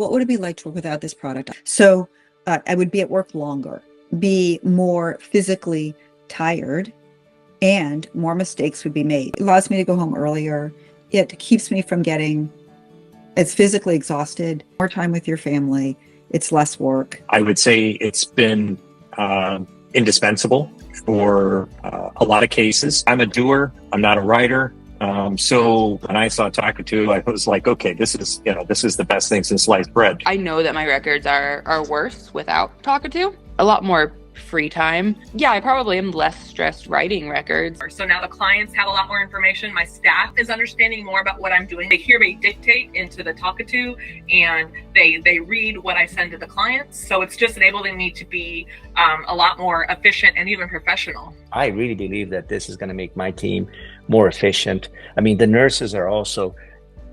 what would it be like to work without this product? So I would be at work longer, be more physically tired, and more mistakes would be made. It allows me to go home earlier. It keeps me from getting as physically exhausted, more time with your family. It's less work. I would say it's been indispensable for a lot of cases. I'm a doer. I'm not a writer. So when I saw Talkatoo, I was like, okay, this is the best thing since sliced bread. I know that my records are worse without Talkatoo. A lot more free time. Yeah, I probably am less stressed writing records. So now the clients have a lot more information. My staff is understanding more about what I'm doing. They hear me dictate into the Talkatoo, and they read what I send to the clients. So it's just enabling me to be a lot more efficient and even professional. I really believe that this is going to make my team more efficient. I mean, the nurses are also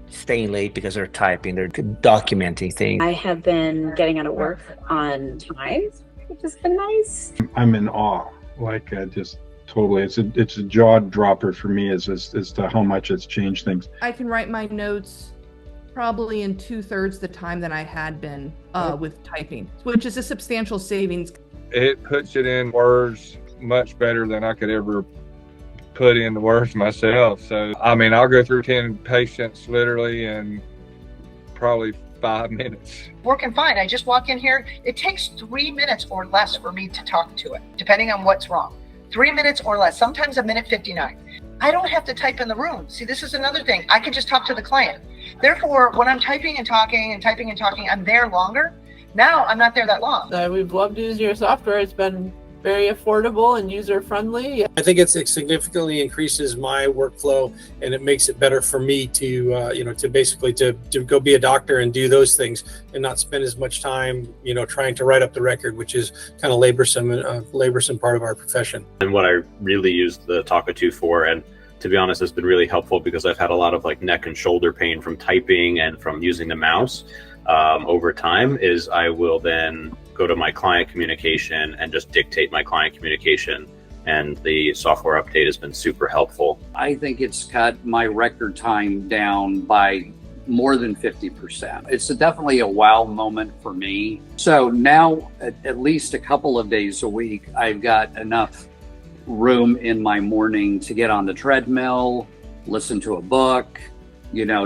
staying late because they're typing, they're documenting things. I have been getting out of work on time, which has been nice. I'm in awe, like just totally. It's a jaw dropper for me as to how much it's changed things. I can write my notes probably in 2/3 the time that I had been with typing, which is a substantial savings. It puts it in words much better than I could ever put into words myself. So, I mean, I'll go through 10 patients literally in probably 5 minutes. Working fine. I just walk in here. It takes 3 minutes or less for me to talk to it, depending on what's wrong. 3 minutes or less, sometimes a minute 59. I don't have to type in the room. See, this is another thing. I can just talk to the client. Therefore, when I'm typing and talking and typing and talking, I'm there longer. Now I'm not there that long. We've loved using your software. It's been very affordable and user-friendly. I think it significantly increases my workflow, and it makes it better for me to, to basically to go be a doctor and do those things and not spend as much time, trying to write up the record, which is kind of laborsome part of our profession. And what I really used the Talkatoo for, and to be honest, has been really helpful because I've had a lot of like neck and shoulder pain from typing and from using the mouse over time, is I will then go to my client communication and just dictate my client communication, and the software update has been super helpful. I think it's cut my record time down by more than 50%. It's definitely a wow moment for me. So now at least a couple of days a week, I've got enough room in my morning to get on the treadmill, listen to a book,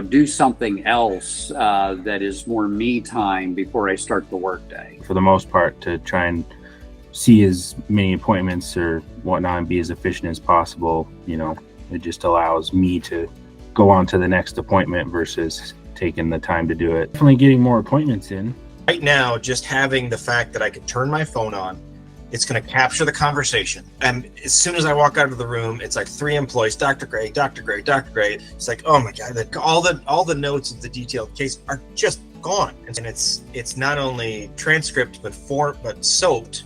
do something else that is more me time before I start the workday. For the most part, to try and see as many appointments or whatnot and be as efficient as possible, it just allows me to go on to the next appointment versus taking the time to do it. Definitely getting more appointments in. Right now, just having the fact that I can turn my phone on, it's going to capture the conversation. And as soon as I walk out of the room, it's like 3 employees, Dr. Gray, Dr. Gray, Dr. Gray. It's like, oh my God, all the notes of the detailed case are just gone. And it's not only transcript, but soaped.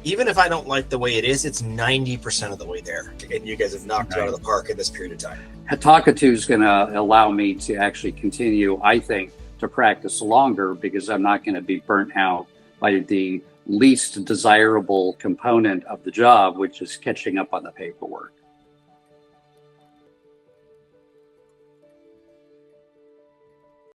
Even if I don't like the way it is, it's 90% of the way there. And you guys have knocked it out of the park in this period of time. Talkatoo is going to allow me to actually continue, I think, to practice longer, because I'm not going to be burnt out by the least desirable component of the job, which is catching up on the paperwork.